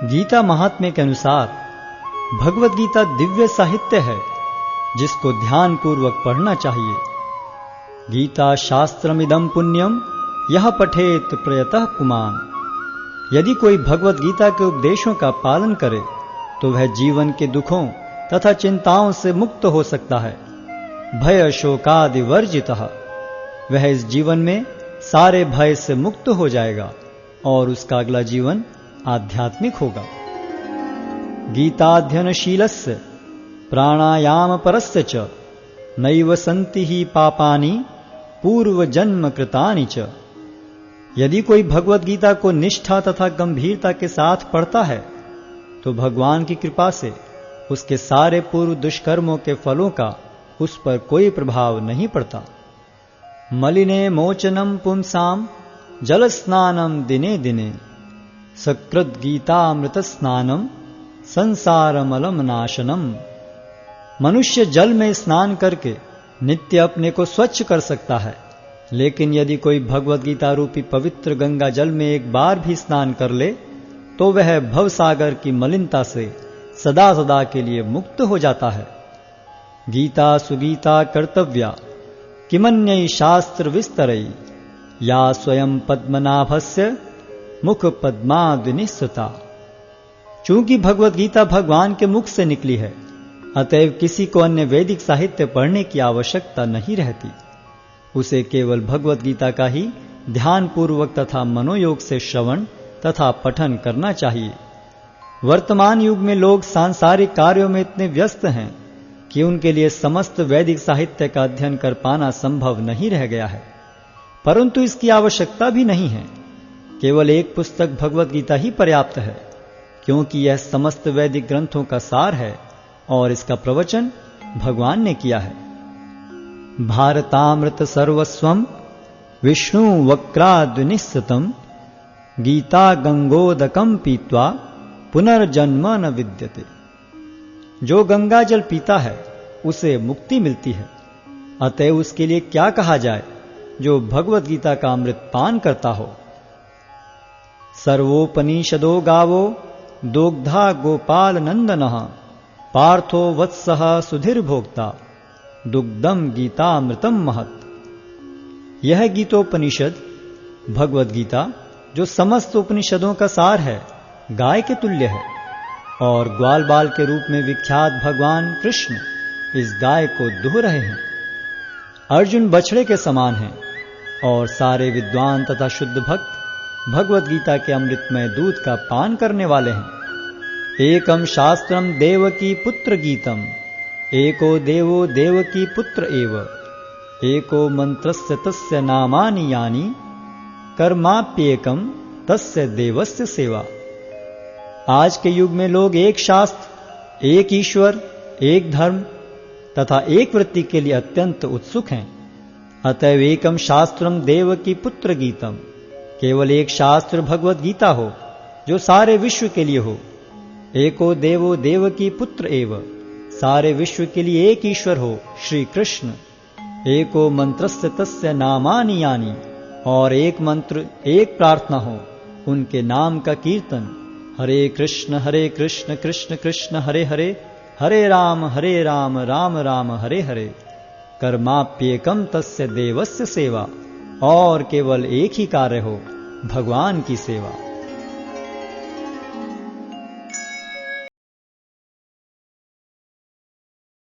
गीता महात्म्य के अनुसार भगवत गीता दिव्य साहित्य है जिसको ध्यान पूर्वक पढ़ना चाहिए। गीता शास्त्रमिदं पुण्यम यह पठेत प्रयतः पुमान। यदि कोई भगवत गीता के उपदेशों का पालन करे तो वह जीवन के दुखों तथा चिंताओं से मुक्त हो सकता है। भय शोकादि वर्जितः, वह इस जीवन में सारे भय से मुक्त हो जाएगा और उसका अगला जीवन आध्यात्मिक होगा। गीताध्ययनशीलस्य प्राणायाम परस्य च नैव सन्ति ही पापानि पूर्व जन्म कृतानि च। यदि कोई भगवत गीता को निष्ठा तथा गंभीरता के साथ पढ़ता है तो भगवान की कृपा से उसके सारे पूर्व दुष्कर्मों के फलों का उस पर कोई प्रभाव नहीं पड़ता। मलिने मोचनम पुंसाम जल स्नानम दिने दिने सकृत गीतामृत स्नानम संसारमलम नाशनम। मनुष्य जल में स्नान करके नित्य अपने को स्वच्छ कर सकता है, लेकिन यदि कोई भगवत गीता रूपी पवित्र गंगा जल में एक बार भी स्नान कर ले तो वह भवसागर की मलिनता से सदा सदा के लिए मुक्त हो जाता है। गीता सुगीता कर्तव्या किमन्यै शास्त्र विस्तरै या स्वयं पद्मनाभस्य मुख पद्माद्विनिस्सृता। चूंकि भगवत गीता भगवान के मुख से निकली है, अतएव किसी को अन्य वैदिक साहित्य पढ़ने की आवश्यकता नहीं रहती। उसे केवल भगवत गीता का ही ध्यान पूर्वक तथा मनोयोग से श्रवण तथा पठन करना चाहिए। वर्तमान युग में लोग सांसारिक कार्यों में इतने व्यस्त हैं कि उनके लिए समस्त वैदिक साहित्य का अध्ययन कर पाना संभव नहीं रह गया है, परंतु इसकी आवश्यकता भी नहीं है। केवल एक पुस्तक भगवत गीता ही पर्याप्त है, क्योंकि यह समस्त वैदिक ग्रंथों का सार है और इसका प्रवचन भगवान ने किया है। भारतामृत सर्वस्वम विष्णु वक्राद्विनिस्सृतम गीता गंगोदकम पीत्वा पुनर्जन्म न विद्यते। जो गंगा जल पीता है उसे मुक्ति मिलती है, अतः उसके लिए क्या कहा जाए जो भगवत गीता का अमृत पान करता हो। सर्वोपनिषदो गावो दोग्धा गोपाल नंदनः पार्थो वत्सः सुधीर भोक्ता दुग्धम गीतामृतम महत्। यह गीतोपनिषद भगवत गीता, जो समस्त उपनिषदों का सार है, गाय के तुल्य है और ग्वाल बाल के रूप में विख्यात भगवान कृष्ण इस गाय को दुह रहे हैं। अर्जुन बछड़े के समान हैं और सारे विद्वान तथा शुद्ध भक्त भगवत गीता के अमृतमय दूध का पान करने वाले हैं। एकम शास्त्रम देवकी पुत्र गीतम एको देवो देवकी पुत्र एव एको मंत्रस्य तस्य नामानि यानि कर्माप्येकम तस्य देवस्य सेवा। आज के युग में लोग एक शास्त्र, एक ईश्वर, एक धर्म तथा एक वृत्ति के लिए अत्यंत उत्सुक हैं। अतएव एकम शास्त्रम देवकी पुत्र गीतम, केवल एक शास्त्र भगवत गीता हो जो सारे विश्व के लिए हो। एको देवो देवकी पुत्र एव, सारे विश्व के लिए एक ईश्वर हो श्री कृष्ण। एको मंत्रस्य तस्य नामानि यानि, और एक मंत्र, एक प्रार्थना हो, उनके नाम का कीर्तन। हरे कृष्ण कृष्ण कृष्ण हरे हरे, हरे राम राम राम हरे हरे। कर्माप्येकम तस्य देवस्य सेवा, और केवल एक ही कार्य हो, भगवान की सेवा।